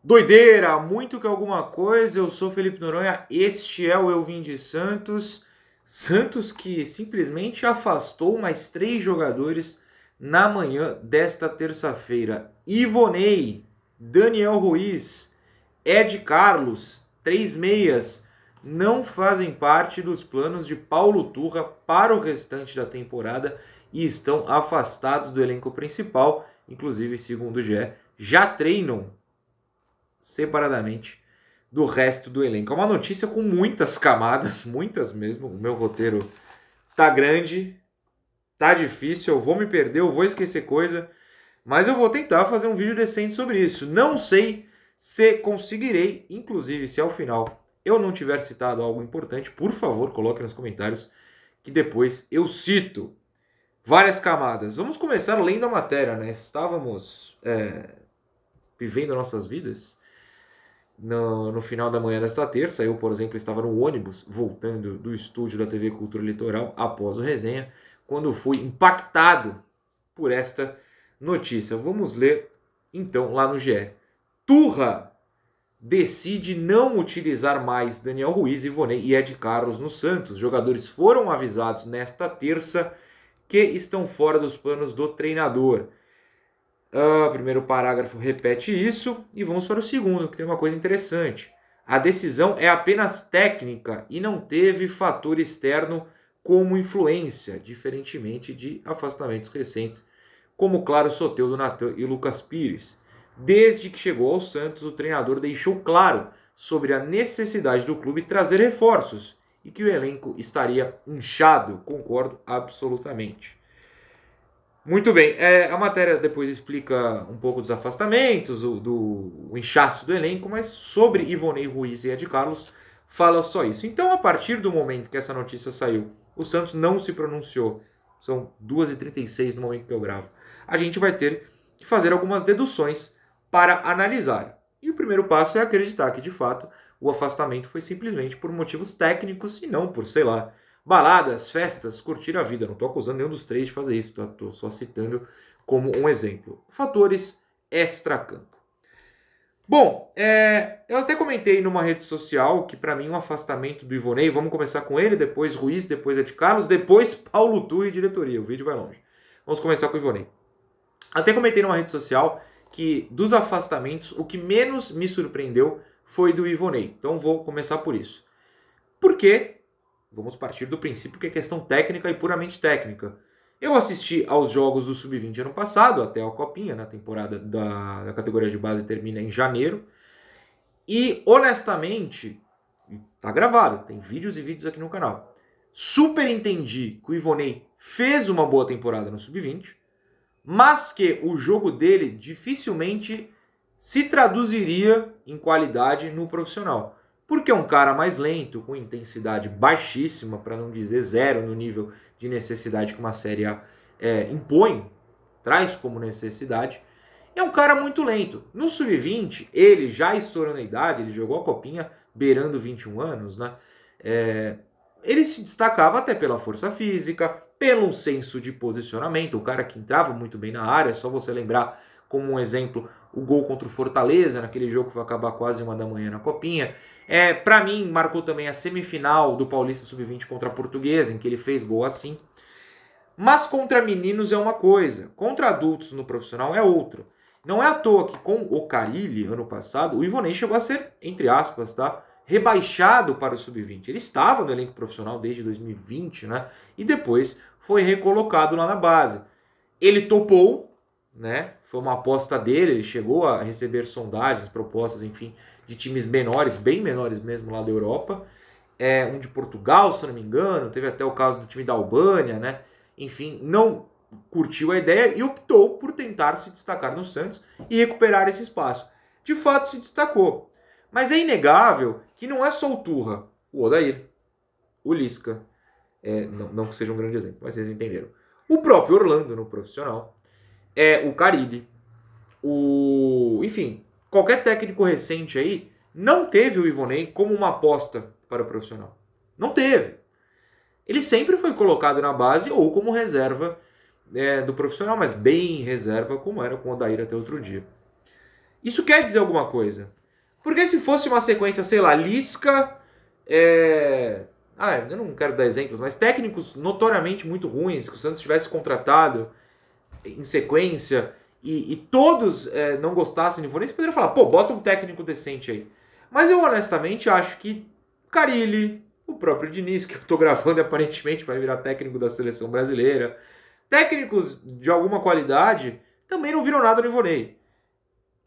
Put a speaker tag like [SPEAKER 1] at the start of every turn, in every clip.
[SPEAKER 1] Doideira, muito que alguma coisa, eu sou Felipe Noronha, este é o Eu Vim de Santos. Santos que simplesmente afastou mais 3 jogadores na manhã desta terça-feira. Ivonei, Daniel Ruiz, Ed Carlos, 3 meias, não fazem parte dos planos de Paulo Turra para o restante da temporada e estão afastados do elenco principal, inclusive, segundo o GE, já treinam separadamente do resto do elenco. É uma notícia com muitas camadas, muitas mesmo. O meu roteiro tá grande, tá difícil, eu vou me perder, eu vou esquecer coisa, mas eu vou tentar fazer um vídeo decente sobre isso. Não sei se conseguirei, inclusive se ao final eu não tiver citado algo importante, por favor, coloque nos comentários que depois eu cito. Várias camadas. Vamos começar lendo a matéria, né? Estávamos vivendo nossas vidas no final da manhã desta terça. Eu, por exemplo, estava no ônibus voltando do estúdio da TV Cultura Litoral após o resenha, quando fui impactado por esta notícia. Vamos ler então lá no GE. Turra decide não utilizar mais Daniel Ruiz, Ivonei e Ed Carlos no Santos. Jogadores foram avisados nesta terça que estão fora dos planos do treinador. O primeiro parágrafo repete isso e vamos para o segundo, que tem uma coisa interessante. A decisão é apenas técnica e não teve fator externo como influência, diferentemente de afastamentos recentes, como Claro Soteldo, Natan e Lucas Pires. Desde que chegou ao Santos, o treinador deixou claro sobre a necessidade do clube trazer reforços e que o elenco estaria inchado. Concordo absolutamente. Muito bem, a matéria depois explica um pouco dos afastamentos, o inchaço do elenco, mas sobre Ivonei Ruiz e Ed Carlos fala só isso. Então, a partir do momento que essa notícia saiu, o Santos não se pronunciou, são 2h36 no momento que eu gravo. A gente vai ter que fazer algumas deduções para analisar. E o primeiro passo é acreditar que, de fato, o afastamento foi simplesmente por motivos técnicos e não por, sei lá, baladas, festas, curtir a vida. Não estou acusando nenhum dos 3 de fazer isso, tá? Estou só citando como um exemplo. Fatores extracampo. Bom, eu até comentei numa rede social que para mim um afastamento do Ivonei, vamos começar com ele, depois Ruiz, depois Ed Carlos, depois Paulo Turra e diretoria. O vídeo vai longe. Vamos começar com o Ivonei. Até comentei numa rede social que dos afastamentos, o que menos me surpreendeu foi do Ivonei. Então vou começar por isso. Por quê? Vamos partir do princípio que é questão técnica e puramente técnica. Eu assisti aos jogos do Sub-20 ano passado, até a Copinha, na temporada da categoria de base termina em janeiro. E, honestamente, tá gravado, tem vídeos e vídeos aqui no canal. Super entendi que o Ivonei fez uma boa temporada no Sub-20, mas que o jogo dele dificilmente se traduziria em qualidade no profissional. Porque é um cara mais lento, com intensidade baixíssima, para não dizer zero no nível de necessidade que uma Série A impõe, traz como necessidade. É um cara muito lento. No Sub-20, ele já estourando a idade, ele jogou a Copinha beirando 21 anos, né? Ele se destacava até pela força física, pelo senso de posicionamento, o cara que entrava muito bem na área, só você lembrar como um exemplo o gol contra o Fortaleza, naquele jogo que vai acabar quase 1 da manhã na Copinha. Para mim, marcou também a semifinal do Paulista Sub-20 contra a Portuguesa, em que ele fez gol assim. Mas contra meninos é uma coisa, contra adultos no profissional é outra. Não é à toa que com o Carilli, ano passado, o Ivonei chegou a ser, entre aspas, tá, rebaixado para o Sub-20. Ele estava no elenco profissional desde 2020, né? E depois foi recolocado lá na base. Ele topou, né? Foi uma aposta dele, ele chegou a receber sondagens, propostas, enfim, de times menores, bem menores mesmo lá da Europa. Um de Portugal, se não me engano, teve até o caso do time da Albânia, né? Enfim, não curtiu a ideia e optou por tentar se destacar no Santos e recuperar esse espaço. De fato, se destacou. Mas é inegável que não é só o Turra, o Odair, o Lisca, não que seja um grande exemplo, mas vocês entenderam. O próprio Orlando no profissional, o Carilli, enfim, qualquer técnico recente aí não teve o Ivonei como uma aposta para o profissional. Não teve. Ele sempre foi colocado na base ou como reserva do profissional, mas bem reserva, como era com o Odair até outro dia. Isso quer dizer alguma coisa. Porque se fosse uma sequência, sei lá, Lisca, eu não quero dar exemplos, mas técnicos notoriamente muito ruins, que o Santos tivesse contratado em sequência e todos não gostassem do Ivonei, você poderia falar, pô, bota um técnico decente aí. Mas eu honestamente acho que Carille, o próprio Diniz, que eu tô gravando e aparentemente vai virar técnico da seleção brasileira, técnicos de alguma qualidade também não viram nada no Ivonei.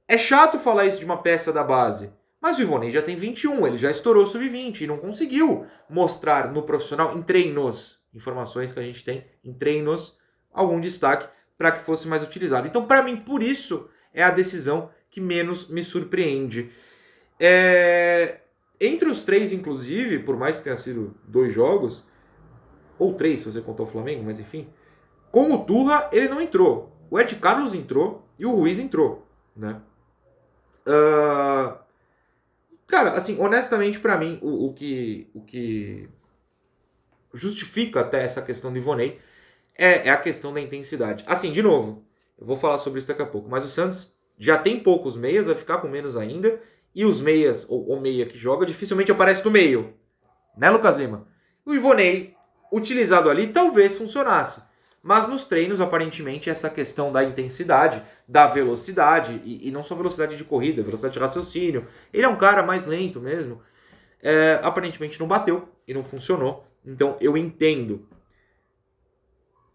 [SPEAKER 1] É chato falar isso de uma peça da base, mas o Ivonei já tem 21, ele já estourou o sub-20 e não conseguiu mostrar no profissional, em treinos, informações que a gente tem, em treinos, algum destaque para que fosse mais utilizado. Então, para mim, por isso, é a decisão que menos me surpreende. Entre os três, inclusive, por mais que tenha sido 2 jogos, ou 3 se você contar o Flamengo, mas enfim, com o Turra ele não entrou. O Ed Carlos entrou e o Ruiz entrou, né? Cara, assim, honestamente, para mim, o que justifica até essa questão do Ivonei é a questão da intensidade. Assim, de novo, eu vou falar sobre isso daqui a pouco, mas o Santos já tem poucos meias, vai ficar com menos ainda, e os meias, ou o meia que joga, dificilmente aparece no meio. Né, Lucas Lima? O Ivonei, utilizado ali, talvez funcionasse. Mas nos treinos, aparentemente, essa questão da intensidade, da velocidade, e não só velocidade de corrida, velocidade de raciocínio, ele é um cara mais lento mesmo, aparentemente não bateu e não funcionou. Então eu entendo.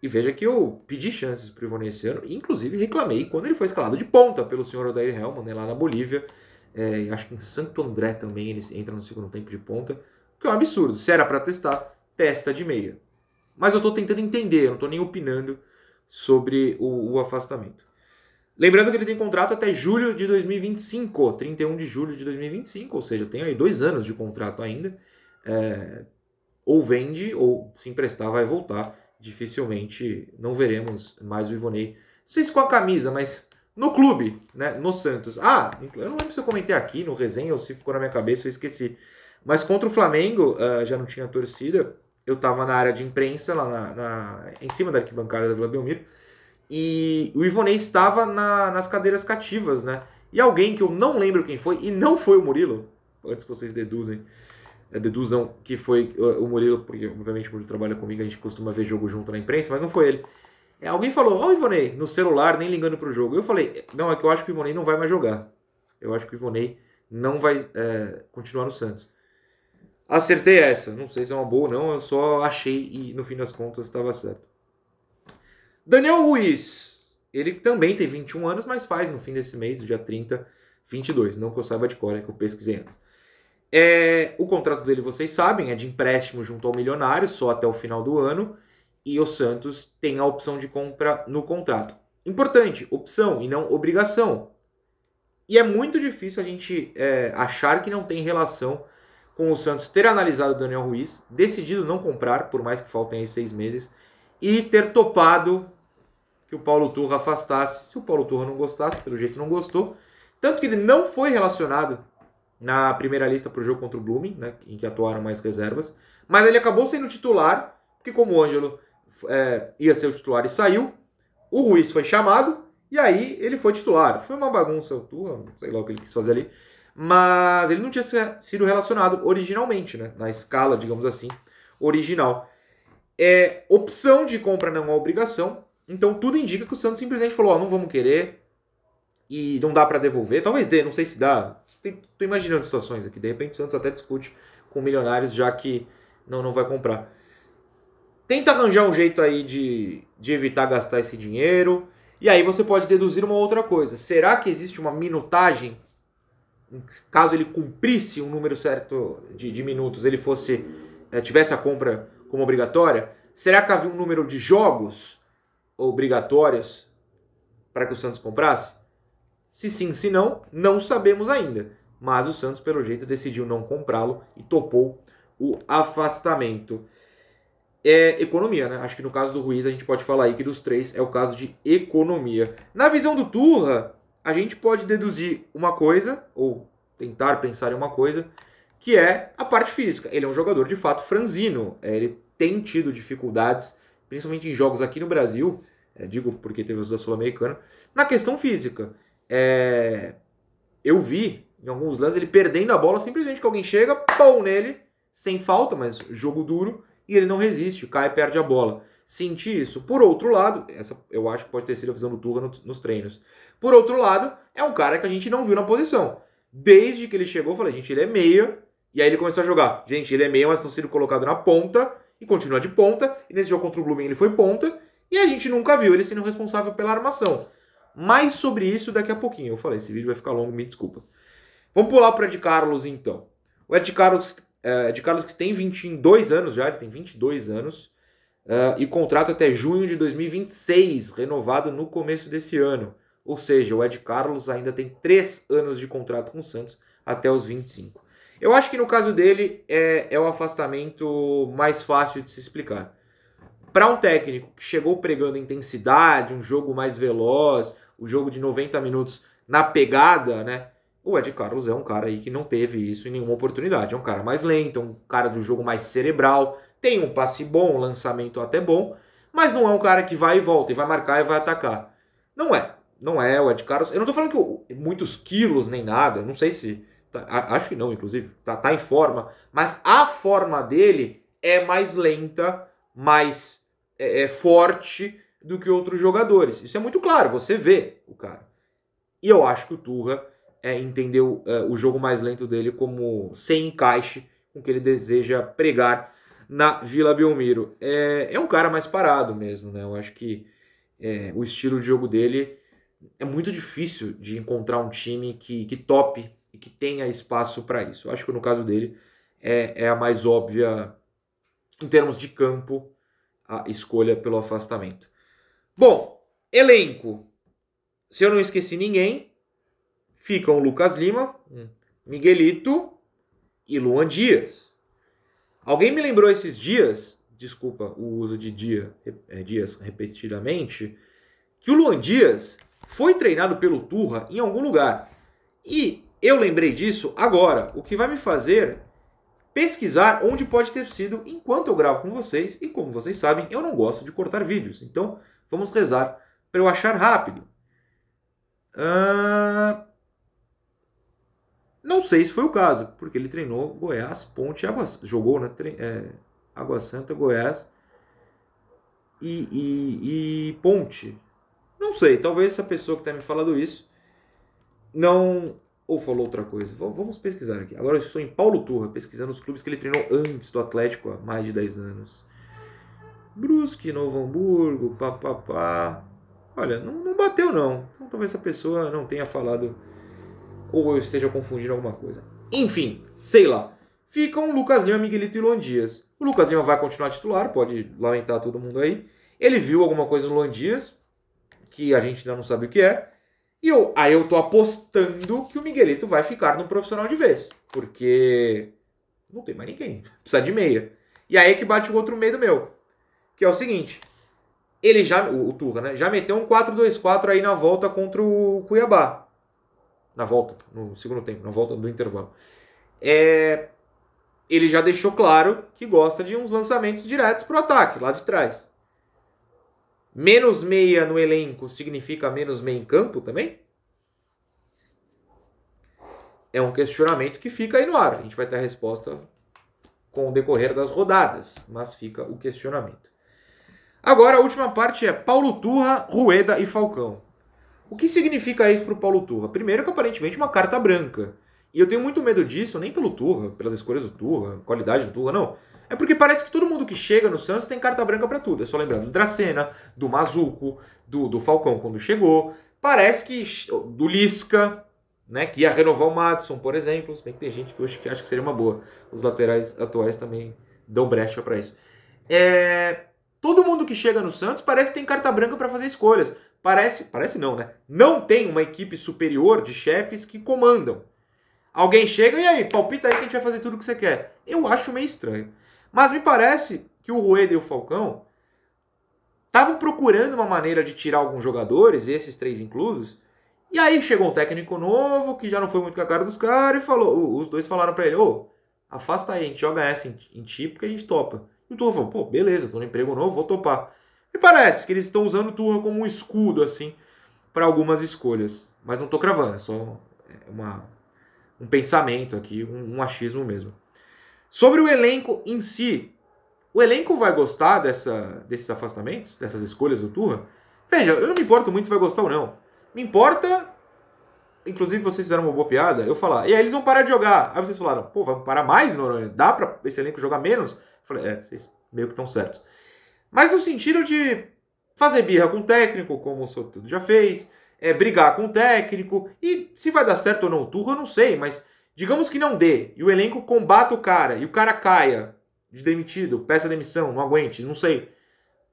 [SPEAKER 1] E veja que eu pedi chances para o Ivonei esse ano, inclusive reclamei quando ele foi escalado de ponta pelo senhor Odair Hellmann, né, lá na Bolívia. Acho que em Santo André também ele entra no segundo tempo de ponta, que é um absurdo. Se era para testar, testa de meia. Mas eu estou tentando entender, eu não estou nem opinando sobre o afastamento. Lembrando que ele tem contrato até julho de 2025, 31 de julho de 2025, ou seja, tem aí 2 anos de contrato ainda. Ou vende, ou se emprestar vai voltar. Dificilmente não veremos mais o Ivonei. Não sei se com a camisa, mas no clube, né, no Santos. Eu não lembro se eu comentei aqui no resenha ou se ficou na minha cabeça, eu esqueci. Mas contra o Flamengo, já não tinha torcida. Eu estava na área de imprensa, lá em cima da arquibancada da Vila Belmiro, e o Ivonei estava nas cadeiras cativas, né? E alguém que eu não lembro quem foi, e não foi o Murilo, antes que vocês deduzam que foi o Murilo, porque obviamente o Murilo trabalha comigo, a gente costuma ver jogo junto na imprensa, mas não foi ele. Alguém falou, ó, o Ivonei, no celular, nem ligando pro jogo. Eu falei, não, é que eu acho que o Ivonei não vai mais jogar. Eu acho que o Ivonei não vai continuar no Santos. Acertei essa. Não sei se é uma boa ou não, eu só achei e no fim das contas estava certo. Daniel Ruiz. Ele também tem 21 anos, mas faz no fim desse mês, dia 30, 22. Não que eu saiba de cor, é que eu pesquisei antes. O contrato dele, vocês sabem, é de empréstimo junto ao Milionário, só até o final do ano. E o Santos tem a opção de compra no contrato. Importante, opção e não obrigação. E é muito difícil a gente achar que não tem relação com o Santos ter analisado o Daniel Ruiz, decidido não comprar, por mais que faltem aí 6 meses, e ter topado que o Paulo Turra afastasse. Se o Paulo Turra não gostasse, pelo jeito não gostou. Tanto que ele não foi relacionado na primeira lista para o jogo contra o Blooming, né, em que atuaram mais reservas, mas ele acabou sendo titular, porque como o Ângelo ia ser o titular e saiu, o Ruiz foi chamado, e aí ele foi titular. Foi uma bagunça o Turra, sei lá o que ele quis fazer ali, mas ele não tinha sido relacionado originalmente, né, na escala, digamos assim, original. Opção de compra não é obrigação, então tudo indica que o Santos simplesmente falou, não vamos querer, e não dá para devolver, talvez dê, não sei se dá. Tô imaginando situações aqui, de repente o Santos até discute com Milionários, já que não vai comprar. Tenta arranjar um jeito aí de evitar gastar esse dinheiro, e aí você pode deduzir uma outra coisa. Será que existe uma minutagem? Caso ele cumprisse um número certo de minutos, ele tivesse a compra como obrigatória, será que havia um número de jogos obrigatórios para que o Santos comprasse? Se sim, se não, não sabemos ainda. Mas o Santos, pelo jeito, decidiu não comprá-lo e topou o afastamento. Economia, né? Acho que no caso do Ruiz a gente pode falar aí que dos 3 é o caso de economia. Na visão do Turra, a gente pode deduzir uma coisa, ou tentar pensar em uma coisa, que é a parte física. Ele é um jogador de fato franzino. Ele tem tido dificuldades, principalmente em jogos aqui no Brasil, digo porque teve os da Sul-Americana, na questão física. Eu vi em alguns lances, ele perdendo a bola, simplesmente que alguém chega, pão nele, sem falta, mas jogo duro, e ele não resiste, cai e perde a bola. Senti isso. Por outro lado, essa eu acho que pode ter sido a visão do Turra nos treinos. Por outro lado, é um cara que a gente não viu na posição. Desde que ele chegou, eu falei, gente, ele é meia, e aí ele começou a jogar. Gente, ele é meia, mas está sendo colocado na ponta, e continua de ponta, e nesse jogo contra o Blumenau ele foi ponta, e a gente nunca viu ele sendo responsável pela armação. Mais sobre isso daqui a pouquinho. Eu falei, esse vídeo vai ficar longo, me desculpa. Vamos pular para o Ed Carlos, então. O Ed Carlos que tem 22 anos já, ele tem 22 anos, e contrato até junho de 2026, renovado no começo desse ano. Ou seja, o Ed Carlos ainda tem 3 anos de contrato com o Santos até os 25. Eu acho que no caso dele é o afastamento mais fácil de se explicar. Para um técnico que chegou pregando intensidade, um jogo mais veloz, o jogo de 90 minutos na pegada, né? O Ed Carlos é um cara aí que não teve isso em nenhuma oportunidade. É um cara mais lento, é um cara do jogo mais cerebral, tem um passe bom, um lançamento até bom, mas não é um cara que vai e volta, e vai marcar e vai atacar. Não é. Não é o Ed Carlos. Eu não tô falando que muitos quilos nem nada, não sei se... acho que não, inclusive. Tá em forma. Mas a forma dele é mais lenta, mais forte do que outros jogadores. Isso é muito claro, você vê o cara. E eu acho que o Turra entendeu o jogo mais lento dele como sem encaixe com o que ele deseja pregar na Vila Belmiro. É um cara mais parado mesmo, né? Eu acho que o estilo de jogo dele é muito difícil de encontrar um time que tope e que tenha espaço para isso. Eu acho que no caso dele é a mais óbvia em termos de campo a escolha pelo afastamento. Bom, elenco. Se eu não esqueci ninguém, ficam Lucas Lima, Miguelito e Luan Dias. Alguém me lembrou esses dias, desculpa o uso de dias repetidamente, que o Luan Dias foi treinado pelo Turra em algum lugar. E eu lembrei disso agora, o que vai me fazer pesquisar onde pode ter sido enquanto eu gravo com vocês. E como vocês sabem, eu não gosto de cortar vídeos. Então, vamos rezar para eu achar rápido. Não sei se foi o caso, porque ele treinou Goiás, Ponte e Água... Jogou, né? Água Santa, Goiás e Ponte. Não sei, talvez essa pessoa que está me falando isso não... Ou falou outra coisa. Vamos pesquisar aqui. Agora eu estou em Paulo Turra, pesquisando os clubes que ele treinou antes do Atlético há mais de 10 anos. Brusque, Novo Hamburgo, papapá. Olha, não bateu não. Então talvez essa pessoa não tenha falado, ou eu esteja confundindo alguma coisa. Enfim, sei lá. Ficam Lucas Lima, Miguelito e Luan Dias. O Lucas Lima vai continuar titular, pode lamentar todo mundo aí. Ele viu alguma coisa no Luan Dias, que a gente ainda não sabe o que é. E aí eu tô apostando que o Miguelito vai ficar no profissional de vez. Porque não tem mais ninguém. Precisa de meia. E aí é que bate o outro medo meu. Que é o seguinte. Ele já, o Turra, né? Já meteu um 4-2-4 aí na volta contra o Cuiabá. Na volta, no segundo tempo, na volta do intervalo. Ele já deixou claro que gosta de uns lançamentos diretos pro ataque, lá de trás. Menos meia no elenco significa menos meia em campo também? É um questionamento que fica aí no ar. A gente vai ter a resposta com o decorrer das rodadas, mas fica o questionamento. Agora a última parte é Paulo Turra, Rueda e Falcão. O que significa isso para o Paulo Turra? Primeiro que aparentemente uma carta branca. E eu tenho muito medo disso, nem pelo Turra, pelas escolhas do Turra, qualidade do Turra, não. É porque parece que todo mundo que chega no Santos tem carta branca para tudo. É só lembrando do Dracena, do Mazuco, do Falcão quando chegou. Parece que do Lisca, né, que ia renovar o Madison, por exemplo. Se bem que tem gente que hoje acha que seria uma boa. Os laterais atuais também dão brecha para isso. Todo mundo que chega no Santos parece que tem carta branca para fazer escolhas. Parece não, né? Não tem uma equipe superior de chefes que comandam. Alguém chega e aí, palpita aí que a gente vai fazer tudo o que você quer. Eu acho meio estranho. Mas me parece que o Rueda e o Falcão estavam procurando uma maneira de tirar alguns jogadores, esses 3 inclusos, e aí chegou um técnico novo, que já não foi muito com a cara dos caras, e falou, os dois falaram pra ele, afasta aí, a gente joga essa em ti, porque a gente topa. E o Turra falou, beleza, tô no emprego novo, vou topar. Me parece que eles estão usando o Turra como um escudo, assim, para algumas escolhas. Mas não tô cravando, é só um pensamento aqui, um achismo mesmo. Sobre o elenco em si, o elenco vai gostar desses afastamentos, dessas escolhas do Turra? Veja, eu não me importo muito se vai gostar ou não. Me importa, inclusive vocês fizeram uma boa piada, eu falar, e aí eles vão parar de jogar. Aí vocês falaram, pô, vamos parar mais, Noronha? Dá pra esse elenco jogar menos? Eu falei, vocês meio que estão certos. Mas no sentido de fazer birra com o técnico, como o Soteldo já fez, brigar com o técnico, e se vai dar certo ou não o Turra, eu não sei, mas digamos que não dê, e o elenco combata o cara, e o cara caia de demitido, peça demissão, não aguente, não sei.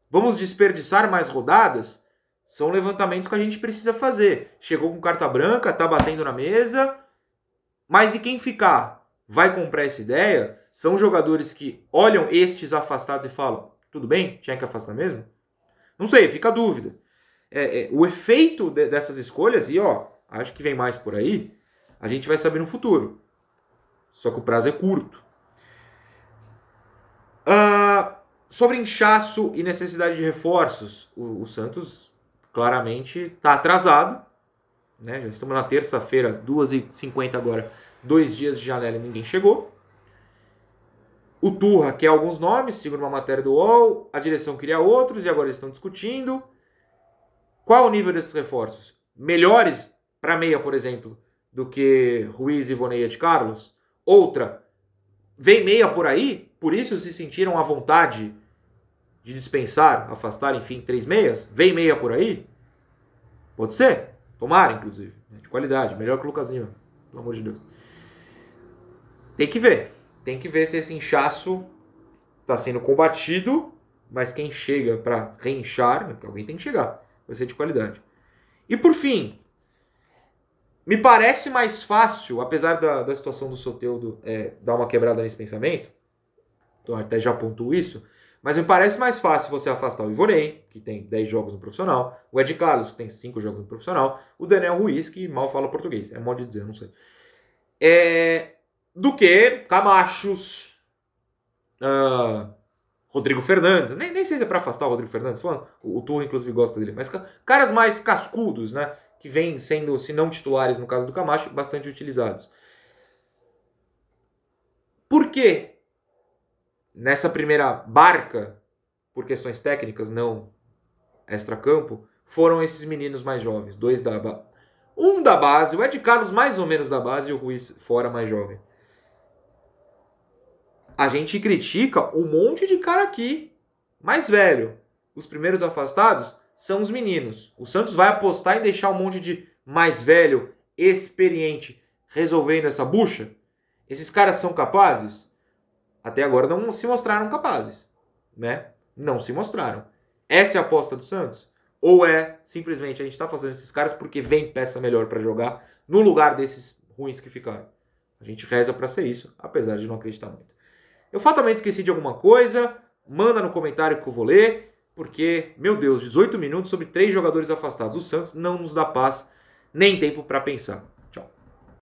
[SPEAKER 1] Vamos desperdiçar mais rodadas? São levantamentos que a gente precisa fazer. Chegou com carta branca, tá batendo na mesa, mas e quem ficar? Vai comprar essa ideia? São jogadores que olham estes afastados e falam, tudo bem, tinha que afastar mesmo? Não sei, fica a dúvida. O efeito dessas escolhas, e acho que vem mais por aí, a gente vai saber no futuro. Só que o prazo é curto. Sobre inchaço e necessidade de reforços, o Santos claramente está atrasado. Né? Já estamos na terça-feira, 2h50 agora, 2 dias de janela e ninguém chegou. O Turra quer alguns nomes, segundo uma matéria do UOL, a direção queria outros e agora eles estão discutindo. Qual é o nível desses reforços? Melhores para meia, por exemplo, do que Ruiz, Ivonei e de Carlos? Outra, vem meia por aí, por isso se sentiram à vontade de dispensar, afastar, enfim, 3 meias? Vem meia por aí? Pode ser? Tomara, inclusive. De qualidade, melhor que o Lucas Lima, pelo amor de Deus. Tem que ver. Tem que ver se esse inchaço está sendo combatido, mas quem chega para reinchar, porque alguém tem que chegar, vai ser de qualidade. E por fim, me parece mais fácil, apesar da situação do Soteldo dar uma quebrada nesse pensamento, então até já pontuo isso, mas me parece mais fácil você afastar o Ivonei, que tem 10 jogos no profissional, o Ed Carlos, que tem 5 jogos no profissional, o Daniel Ruiz, que mal fala português, é modo de dizer, não sei. Do que Camachos, Rodrigo Fernandes, nem sei se é para afastar o Rodrigo Fernandes, falando, o Turra inclusive gosta dele, mas caras mais cascudos, né, que vêm sendo, se não titulares no caso do Camacho, bastante utilizados. Por quê? Nessa primeira barca, por questões técnicas, não extracampo, foram esses meninos mais jovens, um da base, o Ed Carlos mais ou menos da base e o Ruiz fora mais jovem. A gente critica um monte de cara aqui, mais velho. Os primeiros afastados são os meninos. O Santos vai apostar em deixar um monte de mais velho, experiente, resolvendo essa bucha? Esses caras são capazes? Até agora não se mostraram capazes, né? Não se mostraram. Essa é a aposta do Santos? Ou é simplesmente a gente está fazendo esses caras porque vem peça melhor para jogar no lugar desses ruins que ficaram? A gente reza para ser isso, apesar de não acreditar muito. Eu fatalmente esqueci de alguma coisa, manda no comentário que eu vou ler, porque, meu Deus, 18 minutos sobre 3 jogadores afastados. O Santos não nos dá paz nem tempo para pensar.